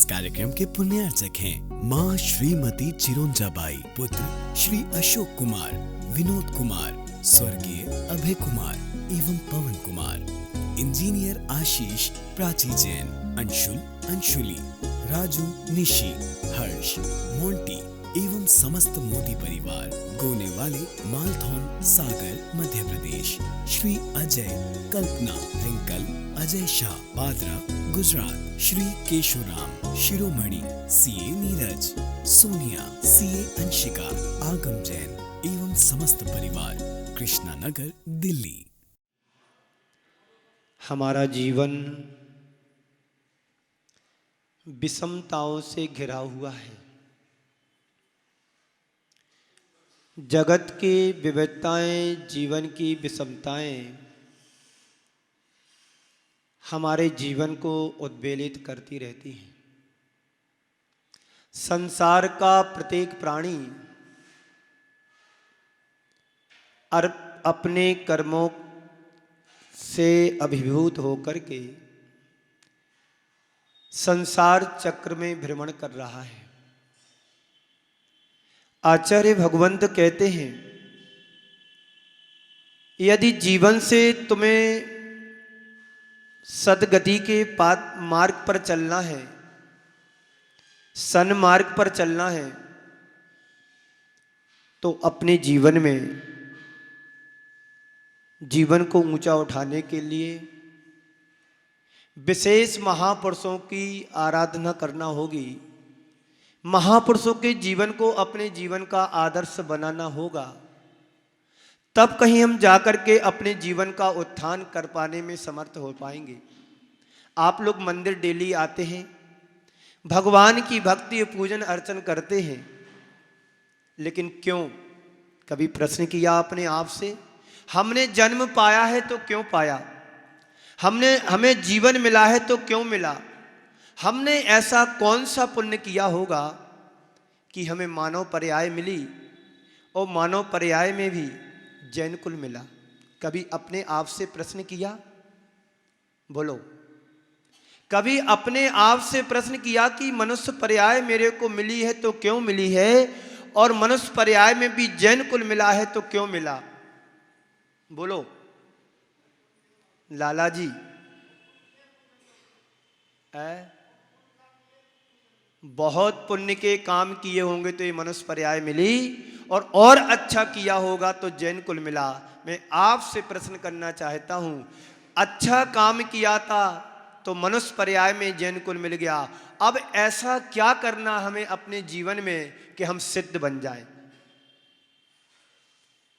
इस कार्यक्रम के पुण्यार्चक हैं माँ श्रीमती चिरोंजाबाई, पुत्र श्री अशोक कुमार, विनोद कुमार, स्वर्गीय अभय कुमार एवं पवन कुमार, इंजीनियर आशीष, प्राची जैन, अंशुल, अंशुली, राजू, निशी, हर्ष, मोंटी एवं समस्त मोदी परिवार, गोने वाले, मालथौन, सागर, मध्य प्रदेश, श्री अजय, कल्पना, रिंकल, अजय शाह, पादरा, गुजरात, श्री केशोराम, शिरोमणि, सीए नीरज, सोनिया, सीए अंशिका, आगम जैन एवं समस्त परिवार, कृष्णा नगर, दिल्ली। हमारा जीवन विषमताओं से घिरा हुआ है। जगत की विविधताएं, जीवन की विषमताएं हमारे जीवन को उद्वेलित करती रहती हैं। संसार का प्रत्येक प्राणी अपने कर्मों से अभिभूत होकर के संसार चक्र में भ्रमण कर रहा है। आचार्य भगवंत कहते हैं, यदि जीवन से तुम्हें सद्गति के मार्ग पर चलना है, सन्मार्ग पर चलना है, तो अपने जीवन में जीवन को ऊंचा उठाने के लिए विशेष महापुरुषों की आराधना करना होगी। महापुरुषों के जीवन को अपने जीवन का आदर्श बनाना होगा। तब कहीं हम जाकर के अपने जीवन का उत्थान कर पाने में समर्थ हो पाएंगे। आप लोग मंदिर डेली आते हैं, भगवान की भक्ति पूजन अर्चन करते हैं, लेकिन क्यों? कभी प्रश्न किया अपने आप से? हमने जन्म पाया है तो क्यों पाया? हमें जीवन मिला है तो क्यों मिला? हमने ऐसा कौन सा पुण्य किया होगा कि हमें मानव पर्याय मिली, और मानव पर्याय में भी जैन कुल मिला? कभी अपने आप से प्रश्न किया? बोलो, कभी अपने आप से प्रश्न किया कि मनुष्य पर्याय मेरे को मिली है तो क्यों मिली है, और मनुष्य पर्याय में भी जैन कुल मिला है तो क्यों मिला? बोलो लाला जी। बहुत पुण्य के काम किए होंगे तो ये मनुष्य पर्याय मिली, और अच्छा किया होगा तो जैन कुल मिला। मैं आपसे प्रश्न करना चाहता हूं, अच्छा काम किया था तो मनुष्य पर्याय में जैन कुल मिल गया, अब ऐसा क्या करना हमें अपने जीवन में कि हम सिद्ध बन जाएं?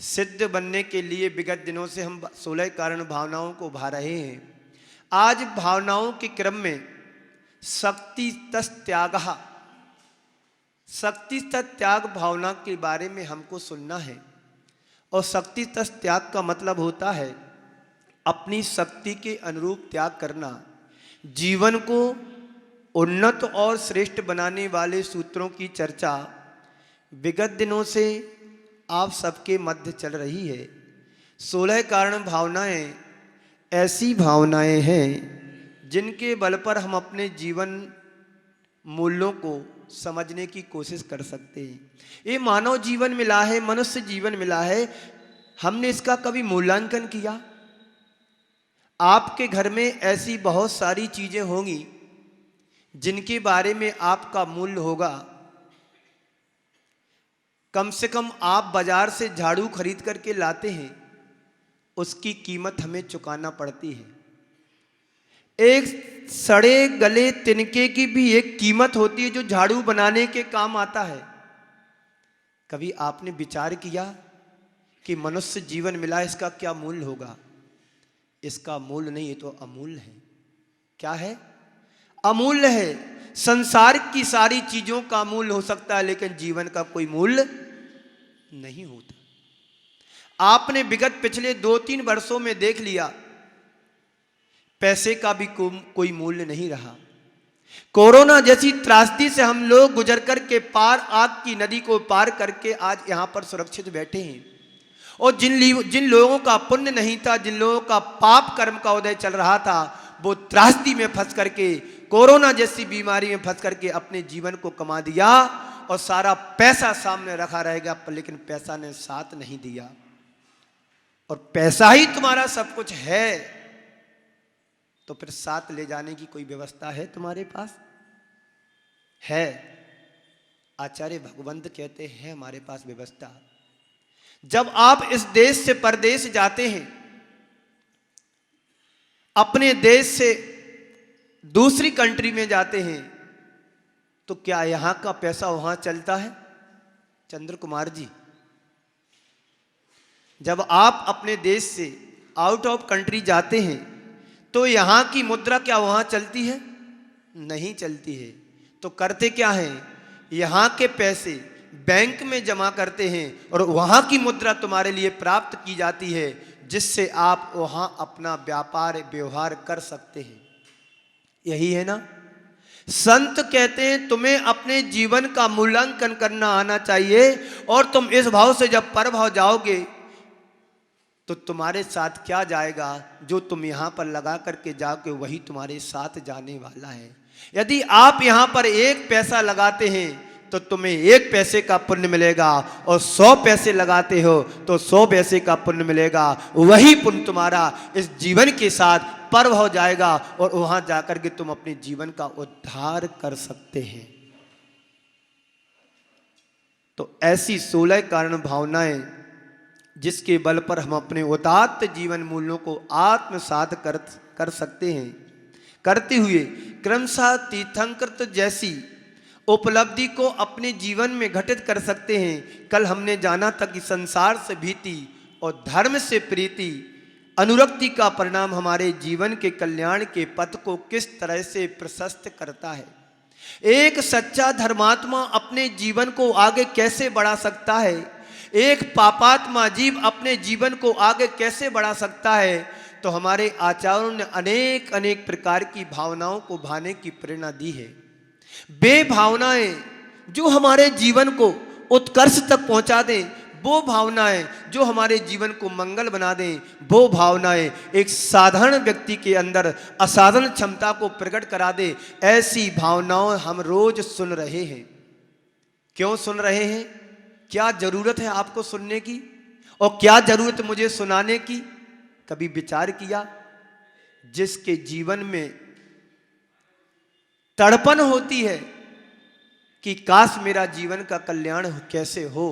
सिद्ध बनने के लिए विगत दिनों से हम 16 कारण भावनाओं को भा रहे हैं। आज भावनाओं के क्रम में शक्ति त्याग, शक्ति त्याग भावना के बारे में हमको सुनना है। और शक्ति त्याग का मतलब होता है अपनी शक्ति के अनुरूप त्याग करना। जीवन को उन्नत और श्रेष्ठ बनाने वाले सूत्रों की चर्चा विगत दिनों से आप सबके मध्य चल रही है। 16 कारण भावनाएं ऐसी भावनाएं हैं जिनके बल पर हम अपने जीवन मूल्यों को समझने की कोशिश कर सकते हैं। ये मानव जीवन मिला है, मनुष्य जीवन मिला है, हमने इसका कभी मूल्यांकन किया? आपके घर में ऐसी बहुत सारी चीजें होंगी जिनके बारे में आपका मूल्य होगा। कम से कम आप बाजार से झाड़ू खरीद करके लाते हैं, उसकी कीमत हमें चुकाना पड़ती है। एक सड़े गले तिनके की भी एक कीमत होती है जो झाड़ू बनाने के काम आता है। कभी आपने विचार किया कि मनुष्य जीवन मिला, इसका क्या मूल्य होगा? इसका मूल्य नहीं, ये तो अमूल्य है। क्या है? अमूल्य है। संसार की सारी चीजों का मूल्य हो सकता है, लेकिन जीवन का कोई मूल्य नहीं होता। आपने विगत पिछले 2-3 वर्षों में देख लिया, पैसे का भी कोई मूल्य नहीं रहा। कोरोना जैसी त्रासदी से हम लोग गुजर करके पार आग की नदी को पार करके आज यहां पर सुरक्षित बैठे हैं। और जिन लोगों का पुण्य नहीं था, जिन लोगों का पाप कर्म का उदय चल रहा था, वो त्रासदी में फंस करके कोरोना जैसी बीमारी में फंस करके अपने जीवन को कमा दिया और सारा पैसा सामने रखा रहेगा, पर लेकिन पैसा ने साथ नहीं दिया। और पैसा ही तुम्हारा सब कुछ है, तो फिर साथ ले जाने की कोई व्यवस्था है तुम्हारे पास? है। आचार्य भगवंत कहते हैं हमारे पास व्यवस्था। जब आप इस देश से परदेश जाते हैं, अपने देश से दूसरी कंट्री में जाते हैं, तो क्या यहां का पैसा वहां चलता है? चंद्र कुमार जी, जब आप अपने देश से आउट ऑफ कंट्री जाते हैं तो यहां की मुद्रा क्या वहां चलती है? नहीं चलती है। तो करते क्या हैं? यहां के पैसे बैंक में जमा करते हैं और वहां की मुद्रा तुम्हारे लिए प्राप्त की जाती है, जिससे आप वहां अपना व्यापार व्यवहार कर सकते हैं। यही है ना? संत कहते हैं तुम्हें अपने जीवन का मूल्यांकन करना आना चाहिए, और तुम इस भाव से जब पर भाव जाओगे तो तुम्हारे साथ क्या जाएगा? जो तुम यहां पर लगा करके जाओगे वही तुम्हारे साथ जाने वाला है। यदि आप यहां पर 1 पैसा लगाते हैं तो तुम्हें 1 पैसे का पुण्य मिलेगा, और 100 पैसे लगाते हो तो 100 पैसे का पुण्य मिलेगा। वही पुण्य तुम्हारा इस जीवन के साथ पर्व हो जाएगा, और वहां जाकर के तुम अपने जीवन का उद्धार कर सकते हैं। तो ऐसी 16 कारण भावनाएं जिसके बल पर हम अपने उदात्त जीवन मूल्यों को आत्मसात कर सकते हैं, करते हुए क्रमशः तीर्थंकर जैसी उपलब्धि को अपने जीवन में घटित कर सकते हैं। कल हमने जाना था कि संसार से भीति और धर्म से प्रीति, अनुरक्ति का परिणाम हमारे जीवन के कल्याण के पथ को किस तरह से प्रशस्त करता है। एक सच्चा धर्मात्मा अपने जीवन को आगे कैसे बढ़ा सकता है, एक पापात्मा जीव अपने जीवन को आगे कैसे बढ़ा सकता है। तो हमारे आचार्यों ने अनेक अनेक प्रकार की भावनाओं को भाने की प्रेरणा दी है। वे भावनाएं जो हमारे जीवन को उत्कर्ष तक पहुंचा दें, वो भावनाएं जो हमारे जीवन को मंगल बना दें, वो भावनाएं एक साधारण व्यक्ति के अंदर असाधारण क्षमता को प्रकट करा दे, ऐसी भावनाओं हम रोज सुन रहे हैं। क्यों सुन रहे हैं? क्या जरूरत है आपको सुनने की, और क्या जरूरत मुझे सुनाने की? कभी विचार किया? जिसके जीवन में तड़पन होती है कि काश मेरा जीवन का कल्याण कैसे हो,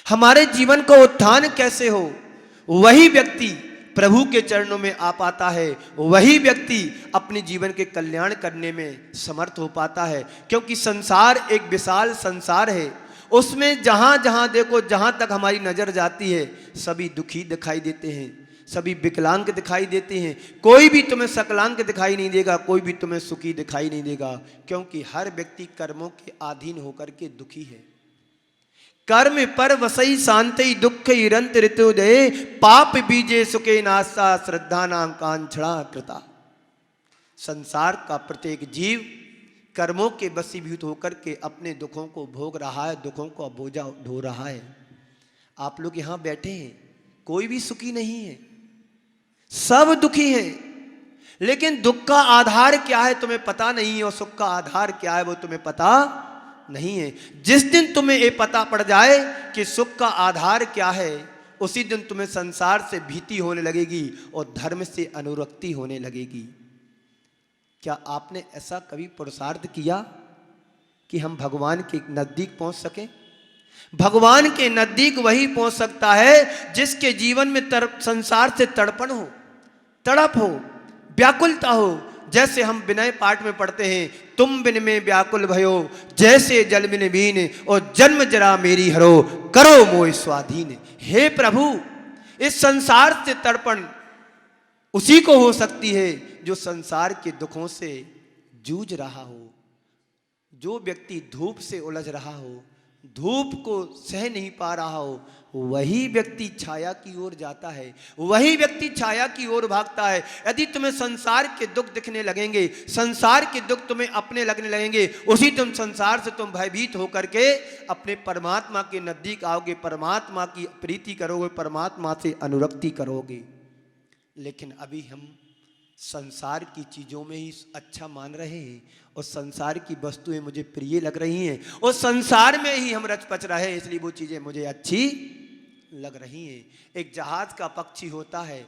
हमारे जीवन का उत्थान कैसे हो, वही व्यक्ति प्रभु के चरणों में आ पाता है, वही व्यक्ति अपने जीवन के कल्याण करने में समर्थ हो पाता है। क्योंकि संसार एक विशाल संसार है, उसमें जहां जहां देखो, जहां तक हमारी नजर जाती है, सभी दुखी दिखाई देते हैं, सभी विकलांग दिखाई देते हैं। कोई भी तुम्हें सकलांग दिखाई नहीं देगा, कोई भी तुम्हें सुखी दिखाई नहीं देगा, क्योंकि हर व्यक्ति कर्मों के अधीन होकर के दुखी है। कर्म पर वसई शांति दुख इरंत ऋतुदय, पाप बीजे सुखे नासा श्रद्धा नाम कांक्षणा कृता। संसार का प्रत्येक जीव कर्मों के वशीभूत होकर के अपने दुखों को भोग रहा है, दुखों को बोझा ढो रहा है। आप लोग यहां बैठे हैं, कोई भी सुखी नहीं है, सब दुखी हैं। लेकिन दुख का आधार क्या है तुम्हें पता नहीं है, और सुख का आधार क्या है वो तुम्हें पता नहीं है। जिस दिन तुम्हें ये पता पड़ जाए कि सुख का आधार क्या है, उसी दिन तुम्हें संसार से भीति होने लगेगी और धर्म से अनुरक्ति होने लगेगी। क्या आपने ऐसा कभी पुरुषार्थ किया कि हम भगवान के नजदीक पहुंच सके? भगवान के नजदीक वही पहुंच सकता है जिसके जीवन में संसार से तड़पन हो, तड़प हो, व्याकुलता हो। जैसे हम विनय पाठ में पढ़ते हैं, तुम बिन में व्याकुल भयो, जैसे जल बिन बीन, और जन्म जरा मेरी हरो, करो मोह स्वाधीन। हे प्रभु, इस संसार से तड़पन उसी को हो सकती है जो संसार के दुखों से जूझ रहा हो। जो व्यक्ति धूप से उलझ रहा हो, धूप को सह नहीं पा रहा हो, वही व्यक्ति छाया की ओर जाता है, वही व्यक्ति छाया की ओर भागता है। यदि तुम्हें संसार के दुख दिखने लगेंगे, संसार के दुख तुम्हें अपने लगने लगेंगे, उसी तुम संसार से तुम भयभीत होकर के अपने परमात्मा के नजदीक आओगे, परमात्मा की प्रीति करोगे, परमात्मा से अनुरक्ति करोगे। लेकिन अभी हम संसार की चीजों में ही अच्छा मान रहे हैं और संसार की वस्तुएं मुझे प्रिय लग रही हैं और संसार में ही हम रच पच रहे हैं, इसलिए वो चीजें मुझे अच्छी लग रही हैं। एक जहाज का पक्षी होता है,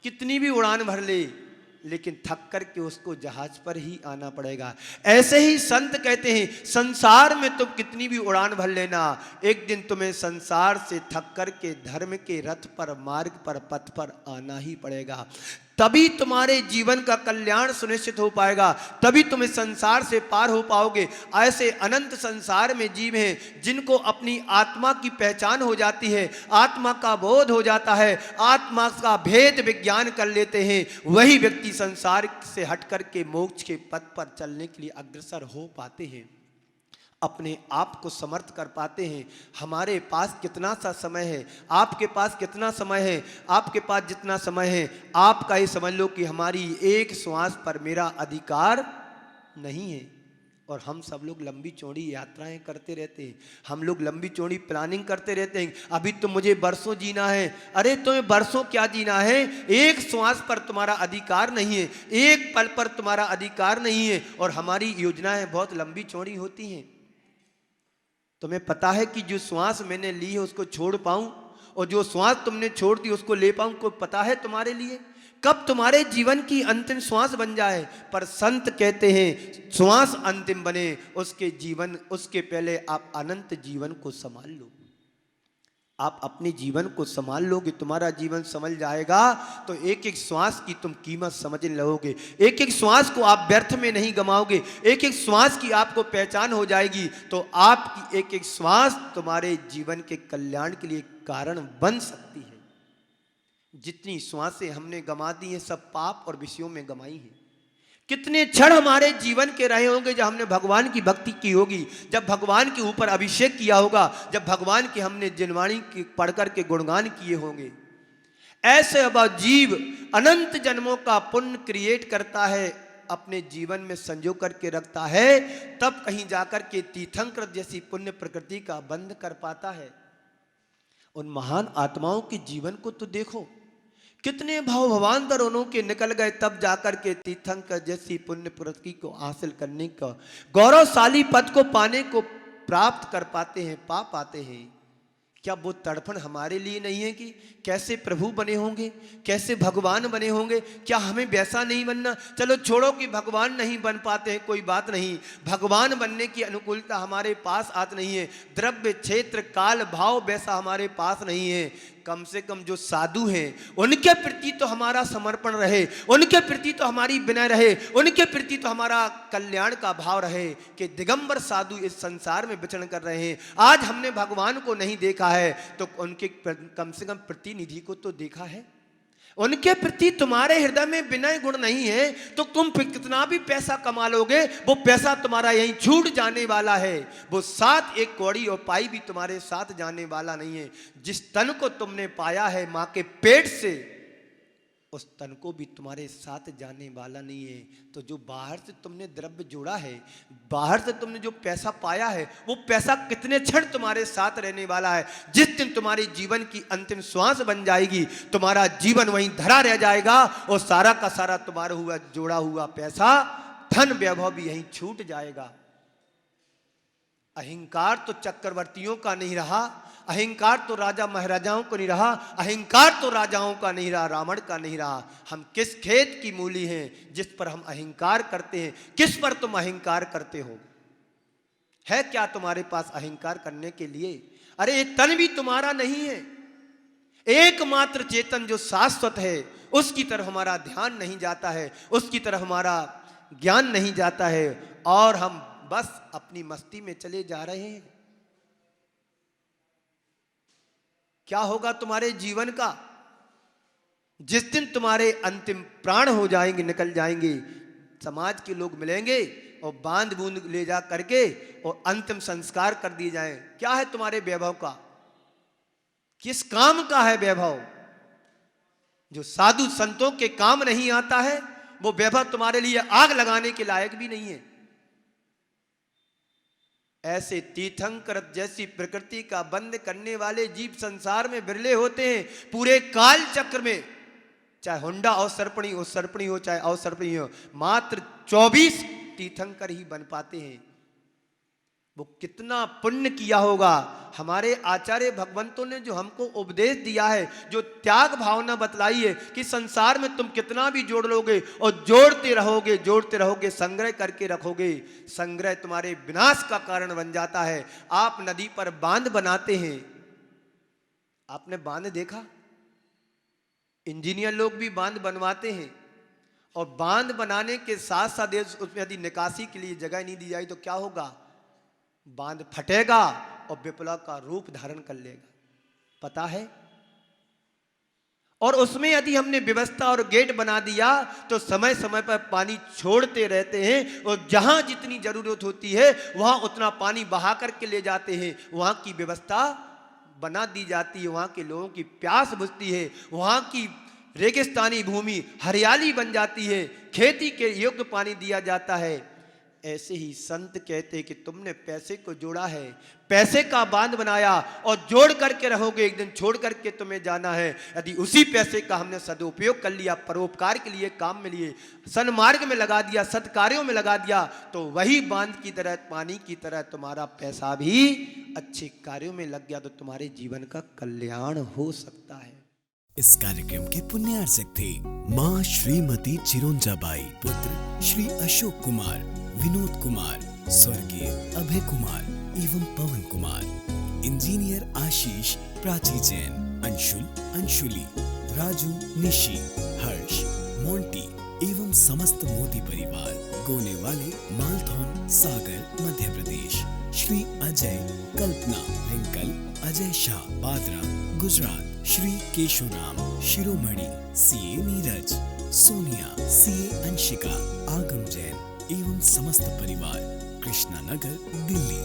कितनी भी उड़ान भर ले लेकिन थक कर के उसको जहाज पर ही आना पड़ेगा। ऐसे ही संत कहते हैं संसार में तुम कितनी भी उड़ान भर लेना, एक दिन तुम्हें संसार से थक कर के धर्म के रथ पर, मार्ग पर, पथ पर आना ही पड़ेगा। तभी तुम्हारे जीवन का कल्याण सुनिश्चित हो पाएगा, तभी तुम इस संसार से पार हो पाओगे। ऐसे अनंत संसार में जीव हैं जिनको अपनी आत्मा की पहचान हो जाती है, आत्मा का बोध हो जाता है, आत्मा का भेद विज्ञान कर लेते हैं। वही व्यक्ति संसार से हट करके मोक्ष के पथ पर चलने के लिए अग्रसर हो पाते हैं, अपने आप को समर्थ कर पाते हैं। हमारे पास कितना सा समय है, आपके पास कितना समय है, आपके पास जितना समय है, आपका ही समझ लो कि हमारी एक श्वास पर मेरा अधिकार नहीं है। और हम सब लोग लंबी चौड़ी यात्राएं करते रहते हैं, हम लोग लंबी चौड़ी प्लानिंग करते रहते हैं। अभी तो मुझे बरसों जीना है, अरे तुम्हें बरसों क्या जीना है, एक श्वास पर तुम्हारा अधिकार नहीं है, एक पल पर तुम्हारा अधिकार नहीं है। और हमारी योजनाएं बहुत लंबी चौड़ी होती हैं। तुम्हें पता है कि जो श्वास मैंने ली है उसको छोड़ पाऊं, और जो श्वास तुमने छोड़ दी उसको ले पाऊं, कोई पता है तुम्हारे लिए कब तुम्हारे जीवन की अंतिम श्वास बन जाए। पर संत कहते हैं श्वास अंतिम बने उसके पहले आप अनंत जीवन को संभाल लो। आप अपने जीवन को संभाल लोगे, तुम्हारा जीवन संभल जाएगा तो एक एक श्वास की तुम कीमत समझने लगोगे, एक एक श्वास को आप व्यर्थ में नहीं गमाओगे, एक एक श्वास की आपको पहचान हो जाएगी। तो आपकी एक एक श्वास तुम्हारे जीवन के कल्याण के लिए कारण बन सकती है। जितनी श्वासें हमने गमा दी हैं सब पाप और विषयों में गमाई हैं। कितने क्षण हमारे जीवन के रहे होंगे जब हमने भगवान की भक्ति की होगी, जब भगवान के ऊपर अभिषेक किया होगा, जब भगवान के हमने जिनवाणी की पढ़कर के गुणगान किए होंगे। ऐसे अब जीव अनंत जन्मों का पुण्य क्रिएट करता है, अपने जीवन में संजो करके रखता है, तब कहीं जाकर के तीर्थंकर जैसी पुण्य प्रकृति का बंध कर पाता है। उन महान आत्माओं के जीवन को तो देखो, कितने भाव भवान्तर उनके निकल गए, तब जाकर के तीर्थंकर जैसी पुण्य प्रकृति को हासिल करने का गौरवशाली पद को पाने को प्राप्त कर पाते हैं, पा पाते हैं। क्या वो तड़पण हमारे लिए नहीं है कि कैसे प्रभु बने होंगे, कैसे भगवान बने होंगे? क्या हमें वैसा नहीं बनना? चलो छोड़ो कि भगवान नहीं बन पाते हैं, कोई बात नहीं, भगवान बनने की अनुकूलता हमारे पास आती नहीं है, द्रव्य क्षेत्र काल भाव वैसा हमारे पास नहीं है। कम से कम जो साधु हैं उनके प्रति तो हमारा समर्पण रहे, उनके प्रति तो हमारी विनय रहे, उनके प्रति तो हमारा कल्याण का भाव रहे कि दिगंबर साधु इस संसार में विचरण कर रहे हैं। आज हमने भगवान को नहीं देखा है तो उनके कम से कम प्रतिनिधि को तो देखा है। उनके प्रति तुम्हारे हृदय में विनय गुण नहीं है तो तुम कितना भी पैसा कमा लोगे, वो पैसा तुम्हारा यहीं छूट जाने वाला है। वो साथ एक कौड़ी और पाई भी तुम्हारे साथ जाने वाला नहीं है। जिस तन को तुमने पाया है मां के पेट से, उस तन को भी तुम्हारे साथ जाने वाला नहीं है। तो जो बाहर से तुमने द्रव्य जोड़ा है, बाहर से तुमने जो पैसा पाया है, वो पैसा कितने क्षण तुम्हारे साथ रहने वाला है। जिस दिन तुम्हारे जीवन की अंतिम श्वास बन जाएगी, तुम्हारा जीवन वहीं धरा रह जाएगा और सारा का सारा तुम्हारा हुआ जोड़ा हुआ पैसा, धन वैभव भी यहीं छूट जाएगा। अहंकार तो चक्रवर्तियों का नहीं रहा, अहंकार तो राजा महाराजाओं को नहीं रहा, अहंकार तो राजाओं का नहीं रहा, रावण का नहीं रहा। हम किस खेत की मूली हैं जिस पर हम अहंकार करते हैं? किस पर तुम अहंकार करते हो? है क्या तुम्हारे पास अहंकार करने के लिए? अरे ये तन भी तुम्हारा नहीं है। एकमात्र चेतन जो शाश्वत है उसकी तरफ हमारा ध्यान नहीं जाता है, उसकी तरफ हमारा ज्ञान नहीं जाता है और हम बस अपनी मस्ती में चले जा रहे हैं। क्या होगा तुम्हारे जीवन का? जिस दिन तुम्हारे अंतिम प्राण हो जाएंगे, निकल जाएंगे, समाज के लोग मिलेंगे और बांध बूंद ले जा करके और अंतिम संस्कार कर दिए जाएं। क्या है तुम्हारे वैभव का? किस काम का है वैभव? जो साधु संतों के काम नहीं आता है वो वैभव तुम्हारे लिए आग लगाने के लायक भी नहीं है। ऐसे तीर्थंकर जैसी प्रकृति का बंध करने वाले जीव संसार में बिरले होते हैं। पूरे काल चक्र में चाहे होंडा अवसर्पणी हो, सर्पणी हो, चाहे अवसर्पणी हो, मात्र 24 तीर्थंकर ही बन पाते हैं। वो कितना पुण्य किया होगा। हमारे आचार्य भगवंतों ने जो हमको उपदेश दिया है, जो त्याग भावना बतलाई है कि संसार में तुम कितना भी जोड़ लोगे और जोड़ते रहोगे, संग्रह करके रखोगे, संग्रह तुम्हारे विनाश का कारण बन जाता है। आप नदी पर बांध बनाते हैं, आपने बांध देखा? इंजीनियर लोग भी बांध बनवाते हैं, और बांध बनाने के साथ साथ उसमें यदि निकासी के लिए जगह नहीं दी जाए तो क्या होगा? बांध फटेगा और विप्लव का रूप धारण कर लेगा, पता है? और उसमें यदि हमने व्यवस्था और गेट बना दिया तो समय समय पर पानी छोड़ते रहते हैं, और जहां जितनी जरूरत होती है वहां उतना पानी बहा करके ले जाते हैं। वहां की व्यवस्था बना दी जाती है, वहां के लोगों की प्यास बुझती है, वहां की रेगिस्तानी भूमि हरियाली बन जाती है, खेती के योग्य पानी दिया जाता है। ऐसे ही संत कहते हैं कि तुमने पैसे को जोड़ा है, पैसे का बांध बनाया और जोड़ करके रहोगे, एक दिन छोड़ करके तुम्हें जाना है। यदि उसी पैसे का हमने सदुपयोग कर लिया, परोपकार के लिए काम में लिए, सन्मार्ग में लगा दिया, सत्कार्यों में लगा दिया, तो वही बांध की तरह, पानी की तरह तुम्हारा पैसा भी अच्छे कार्यों में लग गया तो तुम्हारे जीवन का कल्याण हो सकता है। इस कार्यक्रम के पुण्यार्चक थे माँ श्रीमती चिरोंजाबाई, पुत्र श्री अशोक कुमार, विनोद कुमार, स्वर्गीय अभय कुमार एवं पवन कुमार, इंजीनियर आशीष, प्राची जैन, अंशुल, अंशुली, राजू, निशी, हर्ष, मोंटी एवं समस्त मोदी परिवार, गोने वाले, मालथौन, सागर, मध्य प्रदेश, श्री अजय, कल्पना, रिंकल, अजय शाह, बादरा, गुजरात, श्री केशुराम, शिरोमणि, सीए नीरज, सोनिया, सीए अंशिका, आगम जैन एवं समस्त परिवार, कृष्णा नगर, दिल्ली।